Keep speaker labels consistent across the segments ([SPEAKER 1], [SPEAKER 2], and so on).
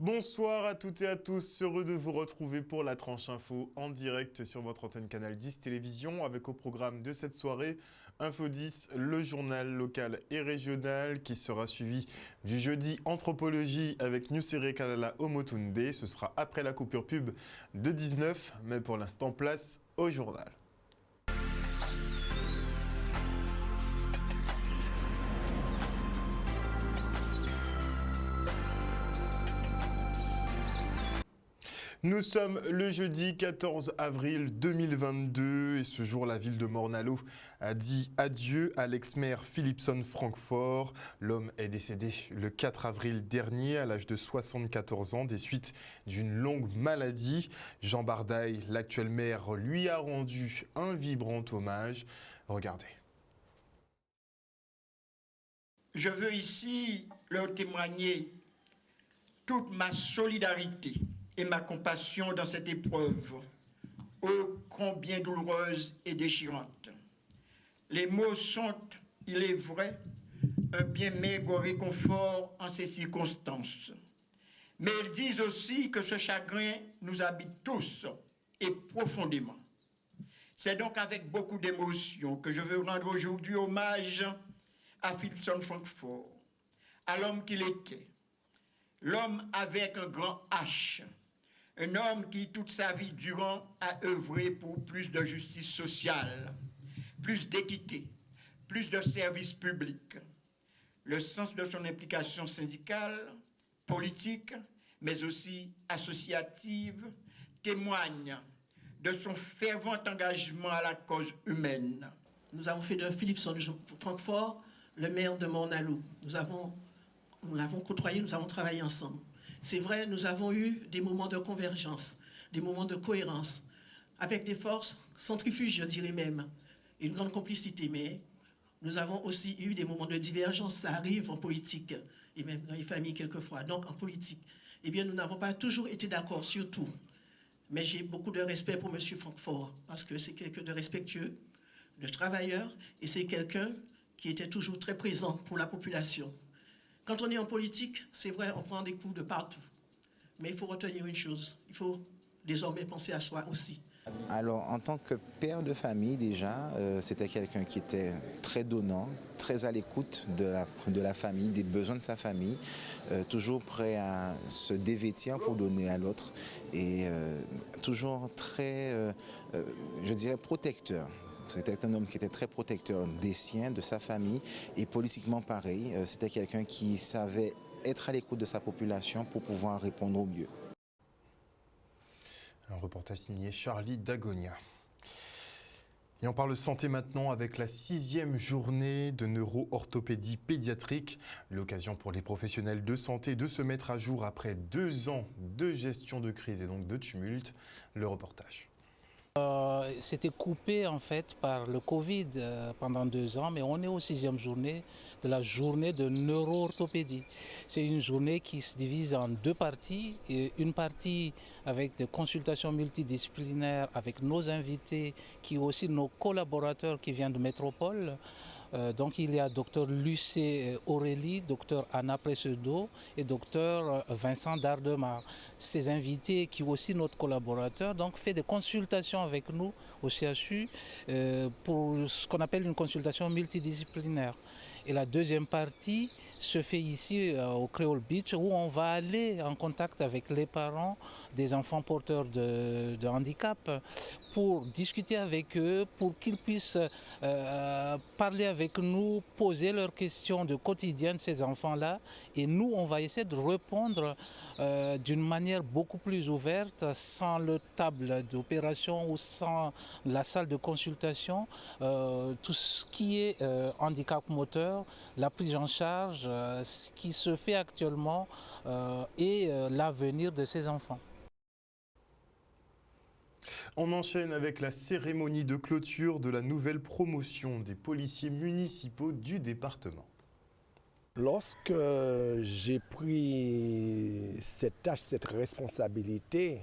[SPEAKER 1] Bonsoir à toutes et à tous, heureux de vous retrouver pour la tranche info en direct sur votre antenne Canal 10 Télévision avec au programme de cette soirée Info 10, le journal local et régional qui sera suivi du jeudi Anthropologie avec Nusere Kalala Omotunde. Ce sera après la coupure pub de 19, mais pour l'instant place au journal. Nous sommes le jeudi 14 avril 2022 et ce jour, la ville de Morne-à-l'Eau a dit adieu à l'ex-maire Philipson Francfort. L'homme est décédé le 4 avril dernier à l'âge de 74 ans des suites d'une longue maladie. Jean Bardaille, l'actuel maire, lui a rendu un vibrant hommage. Regardez.
[SPEAKER 2] Je veux ici leur témoigner toute ma solidarité et ma compassion dans cette épreuve, ô combien douloureuse et déchirante. Les mots sont, il est vrai, un bien maigre réconfort en ces circonstances. Mais ils disent aussi que ce chagrin nous habite tous et profondément. C'est donc avec beaucoup d'émotion que je veux rendre aujourd'hui hommage à Philipson Francfort, à l'homme qu'il était, l'homme avec un grand H, un homme qui, toute sa vie durant, a œuvré pour plus de justice sociale, plus d'équité, plus de services publics. Le sens de son implication syndicale, politique, mais aussi associative, témoigne de son fervent engagement à la cause humaine.
[SPEAKER 3] Nous avons fait de Philipson Francfort le maire de Morne-à-l'Eau. Nous l'avons côtoyé, nous avons travaillé ensemble. C'est vrai, nous avons eu des moments de convergence, des moments de cohérence, avec des forces centrifuges, je dirais même, et une grande complicité. Mais nous avons aussi eu des moments de divergence. Ça arrive en politique, et même dans les familles quelquefois. Donc en politique, eh bien, nous n'avons pas toujours été d'accord sur tout. Mais j'ai beaucoup de respect pour M. Francfort, parce que c'est quelqu'un de respectueux, de travailleur, et c'est quelqu'un qui était toujours très présent pour la population. Quand on est en politique, c'est vrai, on prend des coups de partout. Mais il faut retenir une chose, il faut désormais penser à soi aussi.
[SPEAKER 4] Alors, en tant que père de famille, déjà, c'était quelqu'un qui était très donnant, très à l'écoute de la famille, des besoins de sa famille, toujours prêt à se dévêtir pour donner à l'autre et toujours très, je dirais, protecteur. C'était un homme qui était très protecteur des siens, de sa famille, et politiquement pareil. C'était quelqu'un qui savait être à l'écoute de sa population pour pouvoir répondre au mieux.
[SPEAKER 1] Un reportage signé Charlie Dagonia. Et on parle santé maintenant avec la 6e journée de neuro-orthopédie pédiatrique. L'occasion pour les professionnels de santé de se mettre à jour après 2 ans de gestion de crise et donc de tumulte. Le reportage.
[SPEAKER 5] C'était coupé en fait par le Covid pendant 2 ans, mais on est aux 6e journée de la journée de neuro-orthopédie. C'est une journée qui se divise en 2 parties. Et une partie avec des consultations multidisciplinaires avec nos invités, qui sont aussi nos collaborateurs qui viennent de métropole. Donc il y a Dr Lucé Aurélie, Dr Anna Pressedo et Dr Vincent Dardemar. Ces invités qui sont aussi notre collaborateur, donc fait des consultations avec nous au CHU pour ce qu'on appelle une consultation multidisciplinaire. Et la deuxième partie se fait ici au Creole Beach où on va aller en contact avec les parents des enfants porteurs de handicap pour discuter avec eux, pour qu'ils puissent parler avec nous, poser leurs questions de quotidien de ces enfants-là. Et nous, on va essayer de répondre d'une manière beaucoup plus ouverte, sans le table d'opération ou sans la salle de consultation, tout ce qui est handicap moteur, la prise en charge, ce qui se fait actuellement et l'avenir de ces enfants.
[SPEAKER 1] On enchaîne avec la cérémonie de clôture de la nouvelle promotion des policiers municipaux du département.
[SPEAKER 6] Lorsque j'ai pris cette tâche, cette responsabilité,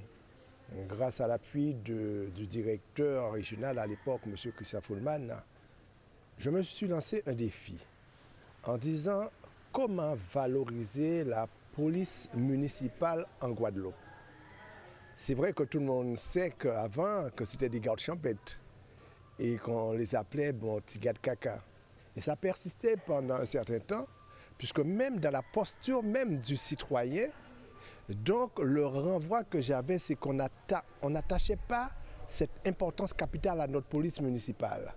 [SPEAKER 6] grâce à l'appui du directeur régional à l'époque, M. Christian Fullman, je me suis lancé un défi en disant comment valoriser la police municipale en Guadeloupe. C'est vrai que tout le monde sait qu'avant, que c'était des gardes champêtres et qu'on les appelait petits gars de caca. Et ça persistait pendant un certain temps, puisque même dans la posture même du citoyen, donc le renvoi que j'avais, c'est qu'on n'attachait pas cette importance capitale à notre police municipale.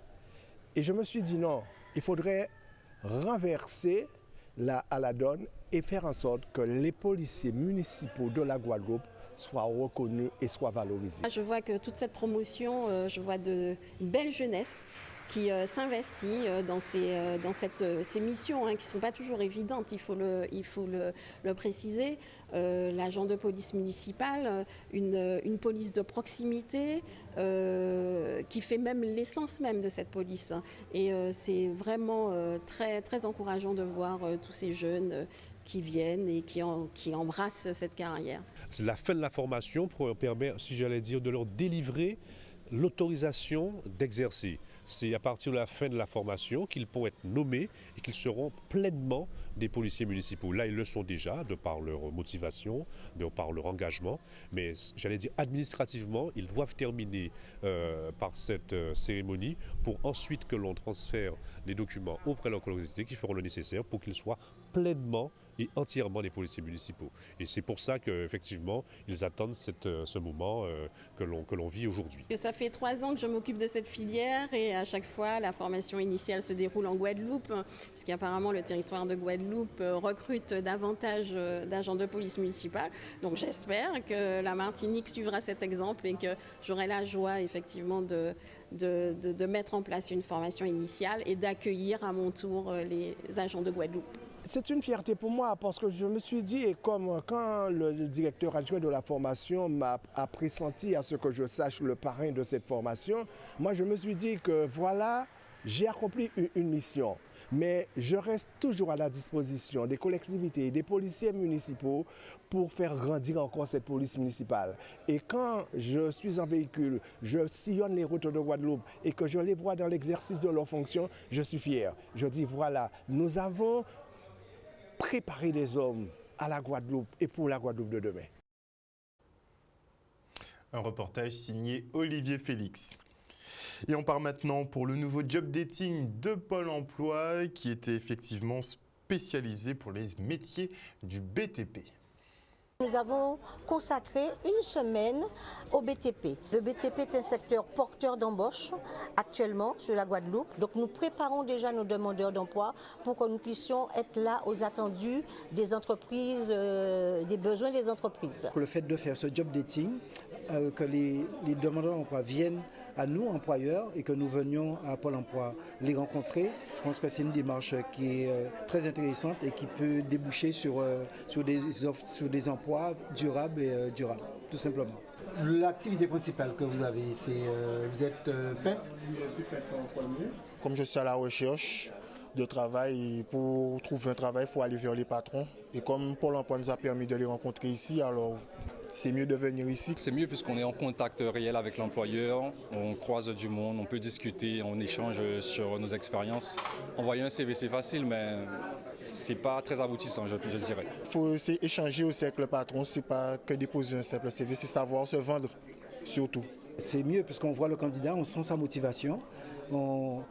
[SPEAKER 6] Et je me suis dit non, il faudrait renverser à la donne et faire en sorte que les policiers municipaux de la Guadeloupe soient reconnus et soient valorisés.
[SPEAKER 7] Je vois que toute cette promotion, je vois une belle jeunesse qui s'investit dans ces missions qui ne sont pas toujours évidentes, il faut le préciser. L'agent de police municipale, une police de proximité qui fait même l'essence même de cette police. Et c'est vraiment très, très encourageant de voir tous ces jeunes qui viennent et qui embrassent cette carrière.
[SPEAKER 8] La fin de la formation permet, si j'allais dire, de leur délivrer l'autorisation d'exercer. C'est à partir de la fin de la formation qu'ils pourront être nommés et qu'ils seront pleinement des policiers municipaux. Là, ils le sont déjà, de par leur motivation, de par leur engagement. Mais j'allais dire administrativement, ils doivent terminer par cette cérémonie pour ensuite que l'on transfère les documents auprès de leur collectivité qui feront le nécessaire pour qu'ils soient pleinement et entièrement des policiers municipaux. Et c'est pour ça qu'effectivement, ils attendent ce moment que l'on vit aujourd'hui.
[SPEAKER 7] Ça fait 3 ans que je m'occupe de cette filière et à chaque fois, la formation initiale se déroule en Guadeloupe, puisqu'apparemment le territoire de Guadeloupe recrute davantage d'agents de police municipale. Donc j'espère que la Martinique suivra cet exemple et que j'aurai la joie effectivement de mettre en place une formation initiale et d'accueillir à mon tour les agents de Guadeloupe.
[SPEAKER 6] C'est une fierté pour moi parce que je me suis dit, et comme quand le directeur adjoint de la formation a pressenti à ce que je sache le parrain de cette formation, moi je me suis dit que voilà, j'ai accompli une mission. Mais je reste toujours à la disposition des collectivités et des policiers municipaux pour faire grandir encore cette police municipale. Et quand je suis en véhicule, je sillonne les routes de Guadeloupe et que je les vois dans l'exercice de leurs fonctions, je suis fier. Je dis voilà, nous avons préparer des hommes à la Guadeloupe et pour la Guadeloupe de demain.
[SPEAKER 1] Un reportage signé Olivier Félix. Et on part maintenant pour le nouveau job dating de Pôle emploi qui était effectivement spécialisé pour les métiers du BTP.
[SPEAKER 9] Nous avons consacré une semaine au BTP. Le BTP est un secteur porteur d'embauche actuellement sur la Guadeloupe. Donc nous préparons déjà nos demandeurs d'emploi pour que nous puissions être là aux attendus des entreprises, des besoins des entreprises.
[SPEAKER 10] Le fait de faire ce job dating, que les demandeurs d'emploi viennent à nous, employeurs, et que nous venions à Pôle emploi les rencontrer, je pense que c'est une démarche qui est très intéressante et qui peut déboucher sur des emplois durables et durables, tout simplement. L'activité principale que vous avez, c'est vous êtes peintre?
[SPEAKER 11] Je suis peintre en premier. Comme je suis à la recherche de travail, pour trouver un travail, il faut aller vers les patrons. Et comme Pôle emploi nous a permis de les rencontrer ici, alors c'est mieux de venir ici.
[SPEAKER 12] C'est mieux puisqu'on est en contact réel avec l'employeur, on croise du monde, on peut discuter, on échange sur nos expériences. Envoyer un CV, c'est facile, mais c'est pas très aboutissant, je dirais.
[SPEAKER 11] Il faut échanger aussi avec le patron, c'est pas que déposer un simple CV, c'est savoir se vendre surtout.
[SPEAKER 10] C'est mieux parce qu'on voit le candidat, on sent sa motivation, on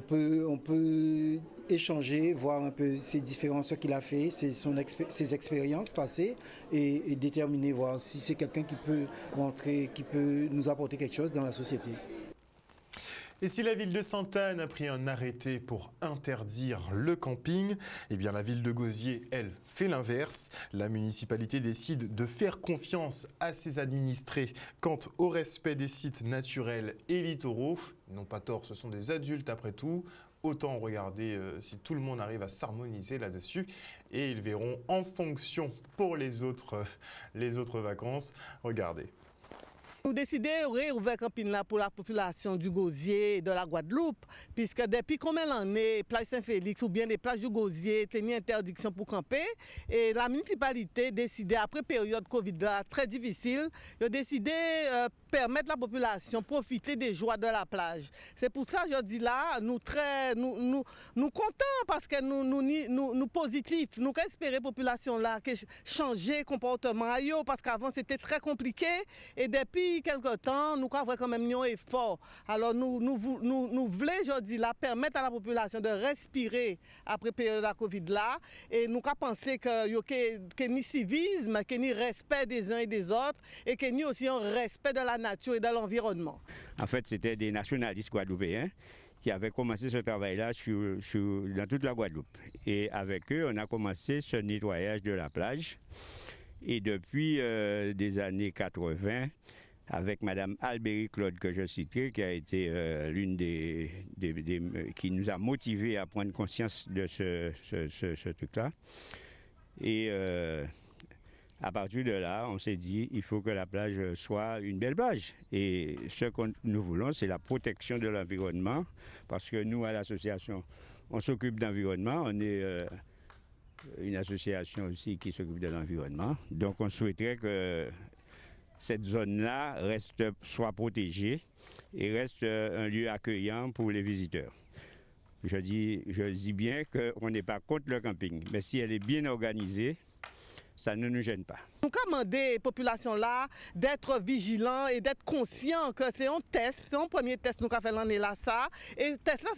[SPEAKER 10] peut échanger, voir un peu ses différences, ce qu'il a fait, ses expériences passées et déterminer, voir si c'est quelqu'un qui peut rentrer, qui peut nous apporter quelque chose dans la société.
[SPEAKER 1] Et si la ville de Sainte-Anne a pris un arrêté pour interdire le camping, eh bien la ville de Gosier, elle, fait l'inverse. La municipalité décide de faire confiance à ses administrés quant au respect des sites naturels et littoraux. Ils n'ont pas tort, ce sont des adultes après tout. Autant regarder si tout le monde arrive à s'harmoniser là-dessus et ils verront en fonction pour les autres vacances. Regardez.
[SPEAKER 13] Nous décidons de réouvrir camping là pour la population du Gosier et de la Guadeloupe, puisque depuis combien d'années, plage Saint-Félix ou bien les plages du Gosier tenaient interdiction pour camper, et la municipalité a décidé, après période Covid là, très difficile, de décider de permettre la population de profiter des joies de la plage. C'est pour ça que je dis là, nous contents parce que nous positifs, nous espérons la population là que changer comportement parce qu'avant c'était très compliqué et depuis quelque temps nous avons quand même un effort. Alors nous voulons aujourd'hui là permettre à la population de respirer après période de la Covid là et nous avons pensé que ni civisme, que ni respect des uns et des autres et que ni aussi un respect de la nature et de l'environnement.
[SPEAKER 14] En fait, c'était des nationalistes guadeloupéens qui avaient commencé ce travail-là dans toute la Guadeloupe. Et avec eux, on a commencé ce nettoyage de la plage. Et depuis des années 80, avec Mme Albéry Claude que je citerai, qui a été l'une qui nous a motivés à prendre conscience de ce truc-là. Et à partir de là, on s'est dit il faut que la plage soit une belle plage. Et ce que nous voulons, c'est la protection de l'environnement, parce que nous, à l'association, on s'occupe d'environnement, on est une association aussi qui s'occupe de l'environnement. Donc on souhaiterait que cette zone-là soit protégée et reste un lieu accueillant pour les visiteurs. Je dis bien qu'on n'est pas contre le camping, mais si elle est bien organisée, ça ne nous gêne pas.
[SPEAKER 13] Nous demandons aux populations là d'être vigilants et d'être conscients que c'est un test, c'est un premier test nous avons fait l'année là ça. Et le test là,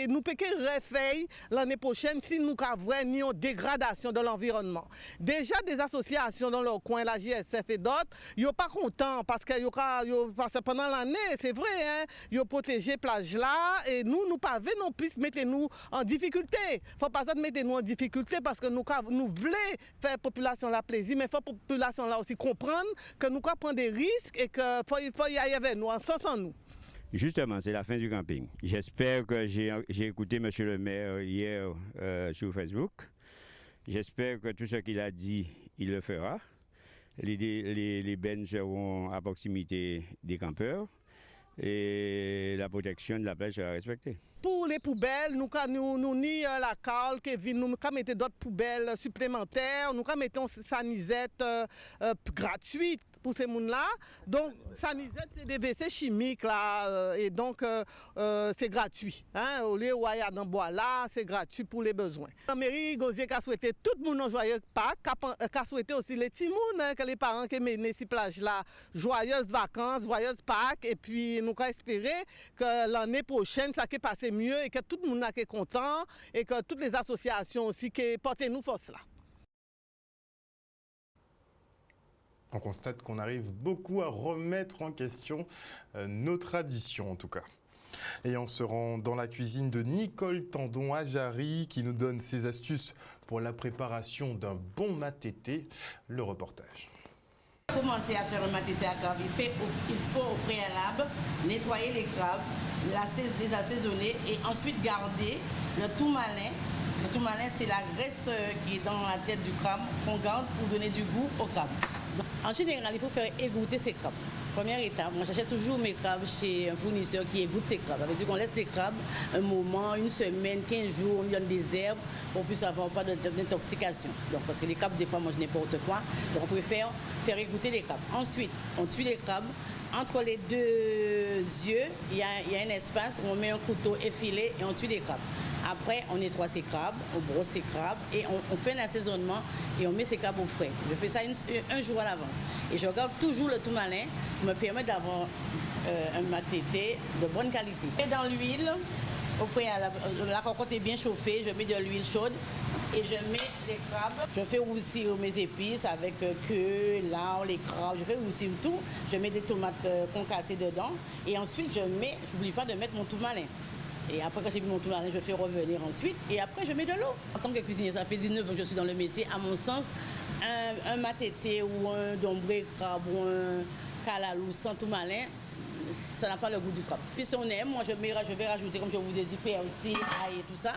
[SPEAKER 13] nous peut refaire l'année prochaine si nous avons une dégradation de l'environnement. Déjà des associations dans leur coin, la JSF et d'autres, ils ne sont pas contents parce que pendant l'année, c'est vrai, hein, ils ont protégé la plage là et nous pas non plus mettez-nous en difficulté. Il ne faut pas mettre nous en difficulté parce que nous voulons faire la population la plaisir, mais il faut la population là aussi comprendre que nous prenons des risques et qu'il faut y aller avec nous, sans nous.
[SPEAKER 14] Justement, c'est la fin du camping. J'espère que j'ai écouté M. le maire hier sur Facebook. J'espère que tout ce qu'il a dit, il le fera. Les bennes seront à proximité des campeurs et la protection de la plage sera respectée.
[SPEAKER 13] Pour les poubelles, nous ni la cale qui vient, nous mettons d'autres poubelles supplémentaires, nous mettons sanisette gratuite pour ces gens-là. Donc, sanisette, c'est des WC chimiques là, et donc c'est gratuit. Hein? Au lieu où il y a dans bois là, c'est gratuit pour les besoins. La mairie Gosier a souhaité tout le monde joyeux Pâques, a souhaité aussi les petits gens, que les parents qui mènent ces plages là, joyeuses vacances, joyeuses Pâques, et puis nous avons espéré que l'année prochaine, ça qui passé mieux et que tout le monde est content et que toutes les associations aussi qui portent nous force là.
[SPEAKER 1] On constate qu'on arrive beaucoup à remettre en question nos traditions en tout cas. Et on se rend dans la cuisine de Nicole Tandon à Jarry qui nous donne ses astuces pour la préparation d'un bon matété. Le reportage.
[SPEAKER 15] Commencer à faire un matété à crabe, il faut au préalable nettoyer les crabes, les assaisonner et ensuite garder le tout malin. Le tout malin, c'est la graisse qui est dans la tête du crabe qu'on garde pour donner du goût au crabe. Donc, en général, il faut faire égoutter ces crabes. Première étape, moi j'achète toujours mes crabes chez un fournisseur qui égoutte ces crabes. Ça veut dire qu'on laisse les crabes un moment, une semaine, 15 jours, on lui donne des herbes pour plus avoir pas d'intoxication. Donc parce que les crabes des fois mangent n'importe quoi, donc on préfère faire égoutter les crabes. Ensuite, on tue les crabes. Entre les deux yeux, il y a un espace où on met un couteau effilé et on tue les crabes. Après, on nettoie ces crabes, on brosse ces crabes et on fait l'assaisonnement et on met ces crabes au frais. Je fais ça un jour à l'avance. Et je regarde toujours le tout malin pour me permettre d'avoir un matété de bonne qualité. Et dans l'huile, au préalable, la cocotte est bien chauffée, je mets de l'huile chaude et je mets les crabes. Je fais roussir mes épices avec queue, lard, les crabes, je fais roussir tout. Je mets des tomates concassées dedans et ensuite j'oublie pas de mettre mon tout malin. Et après, quand j'ai mis mon tout malin, je fais revenir ensuite. Et après, je mets de l'eau. En tant que cuisinier, ça fait 19 ans que je suis dans le métier. À mon sens, un matété ou un dombré crabe ou un calalou sans tout malin, ça n'a pas le goût du crabe. Puis si on aime, moi je vais rajouter, comme je vous ai dit, persil, ail et tout ça.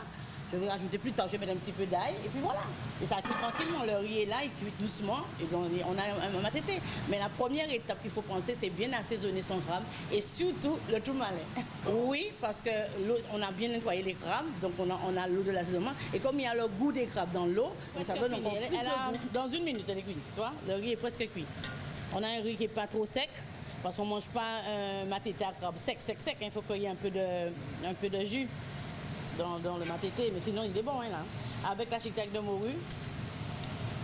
[SPEAKER 15] Je vais rajouter plus tard, je vais mettre un petit peu d'ail et puis voilà. Et ça cuit tranquillement, le riz est là, il cuit doucement et donc on a un matété. Mais la première étape qu'il faut penser, c'est bien assaisonner son crabe et surtout le tourmalet. Oui, parce que on a bien nettoyé les crabes, donc on a l'eau de l'assaisonnement. Et comme il y a le goût des crabes dans l'eau, ça donne encore plus de goût. Dans 1 minute, elle est cuite. Tu vois, le riz est presque cuit. On a un riz qui n'est pas trop sec, parce qu'on ne mange pas un matété à crabe sec. Il faut qu'il y ait un peu de jus dans le matété, mais sinon il est bon, hein, là. Avec la chiquette de morue,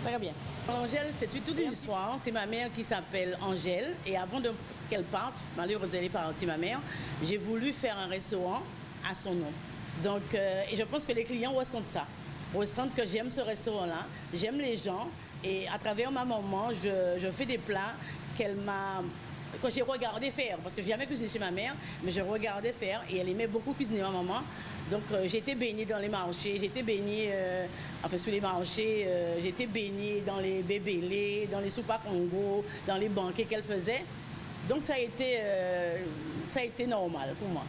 [SPEAKER 15] très bien. Angèle, c'est toute une histoire. C'est ma mère qui s'appelle Angèle, et avant qu'elle parte, malheureusement elle est partie, ma mère, j'ai voulu faire un restaurant à son nom. Donc, et je pense que les clients ressentent ça, ressentent que j'aime ce restaurant-là, j'aime les gens, et à travers ma maman, je fais des plats que j'ai regardé faire, parce que j'ai jamais cuisiné chez ma mère, mais je regardais faire et elle aimait beaucoup cuisiner, ma maman. Donc j'étais baignée dans les marchés, sous les marchés, j'étais baignée dans les bébélés, dans les soupes à Congo, dans les banquets qu'elle faisait. Donc ça a été normal pour moi.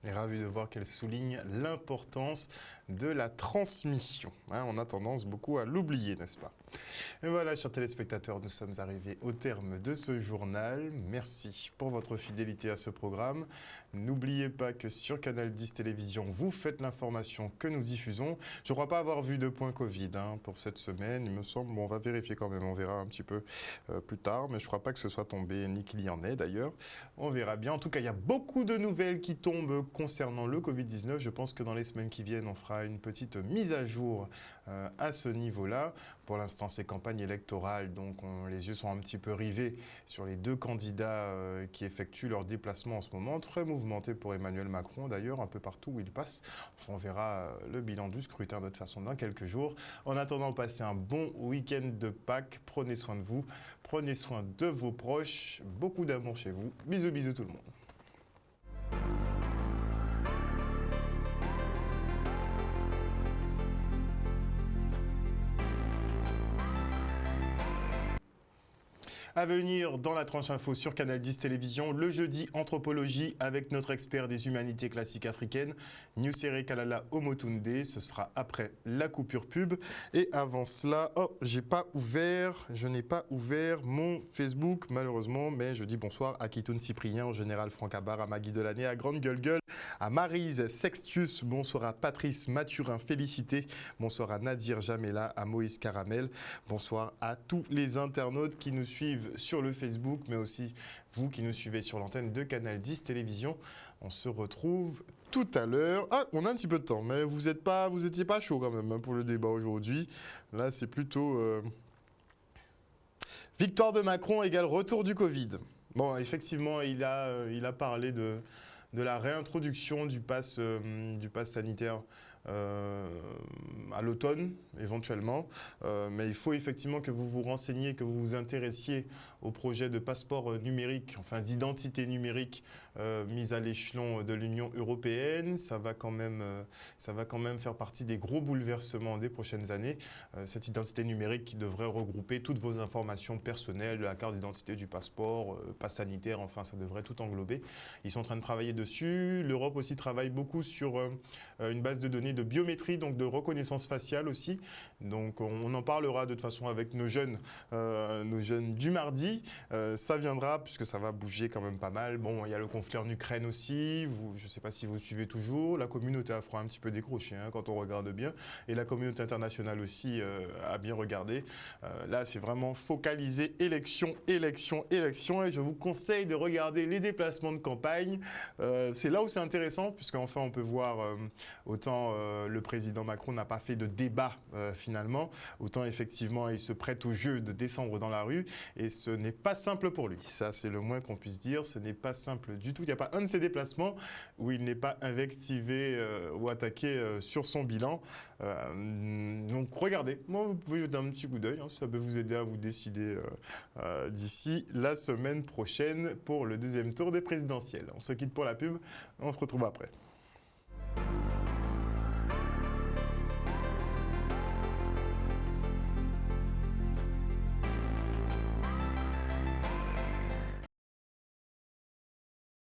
[SPEAKER 1] On est ravi de voir qu'elle souligne l'importance de la transmission. On a tendance beaucoup à l'oublier, n'est-ce pas? Et voilà, chers téléspectateurs, nous sommes arrivés au terme de ce journal. Merci pour votre fidélité à ce programme. N'oubliez pas que sur Canal 10 Télévision, vous faites l'information que nous diffusons. Je ne crois pas avoir vu de point Covid pour cette semaine, il me semble. Bon, on va vérifier quand même, on verra un petit peu plus tard, mais je ne crois pas que ce soit tombé, ni qu'il y en ait d'ailleurs. On verra bien. En tout cas, il y a beaucoup de nouvelles qui tombent concernant le Covid-19. Je pense que dans les semaines qui viennent, on fera une petite mise à jour à ce niveau-là. Pour l'instant, c'est campagne électorale, donc les yeux sont un petit peu rivés sur les 2 candidats qui effectuent leur déplacement en ce moment. Très mouvementé pour Emmanuel Macron, d'ailleurs, un peu partout où il passe. Enfin, on verra le bilan du scrutin de toute façon dans quelques jours. En attendant, passez un bon week-end de Pâques. Prenez soin de vous, prenez soin de vos proches. Beaucoup d'amour chez vous. Bisous, bisous tout le monde. À venir dans la tranche info sur Canal 10 Télévision, le jeudi anthropologie avec notre expert des humanités classiques africaines, Nusere Kalala Omotunde. Ce sera après la coupure pub. Et avant cela, je n'ai pas ouvert mon Facebook malheureusement, mais je dis bonsoir à Kitoun Cyprien, au général Franck Abar, à Magui Delaney, à Grande Gueule, à Maryse Sextius, bonsoir à Patrice Mathurin Félicité, bonsoir à Nadir Jamela, à Moïse Caramel, bonsoir à tous les internautes qui nous suivent sur le Facebook, mais aussi vous qui nous suivez sur l'antenne de Canal 10 Télévision. On se retrouve tout à l'heure. On a un petit peu de temps, mais vous étiez pas chaud quand même pour le débat aujourd'hui. Là, c'est plutôt victoire de Macron égale retour du Covid. Bon, effectivement, il a parlé de la réintroduction du pass sanitaire à l'automne, éventuellement. Mais il faut effectivement que vous vous renseigniez, que vous vous intéressiez au projet de passeport numérique, enfin d'identité numérique mise à l'échelon de l'Union européenne. Ça va quand même faire partie des gros bouleversements des prochaines années. Cette identité numérique qui devrait regrouper toutes vos informations personnelles, la carte d'identité, du passeport, pass sanitaire, enfin ça devrait tout englober. Ils sont en train de travailler dessus. L'Europe aussi travaille beaucoup sur une base de données de biométrie, donc de reconnaissance faciale aussi. Donc on en parlera de toute façon avec nos jeunes du mardi. Ça viendra puisque ça va bouger quand même pas mal. Bon, il y a le conflit en Ukraine aussi. Je ne sais pas si vous suivez toujours. La communauté afro a un petit peu décroché quand on regarde bien. Et la communauté internationale aussi a bien regardé. Là, c'est vraiment focalisé élection. Et je vous conseille de regarder les déplacements de campagne. C'est là où c'est intéressant puisqu'enfin on peut voir autant le président Macron n'a pas fait de débat finalement, autant effectivement il se prête au jeu de descendre dans la rue et ce n'est pas simple pour lui. Ça, c'est le moins qu'on puisse dire. Ce n'est pas simple du tout. Il n'y a pas un de ses déplacements où il n'est pas invectivé ou attaqué sur son bilan. Donc regardez, moi vous pouvez jeter un petit coup d'œil, ça peut vous aider à vous décider d'ici la semaine prochaine pour le deuxième tour des présidentielles. On se quitte pour la pub, on se retrouve après.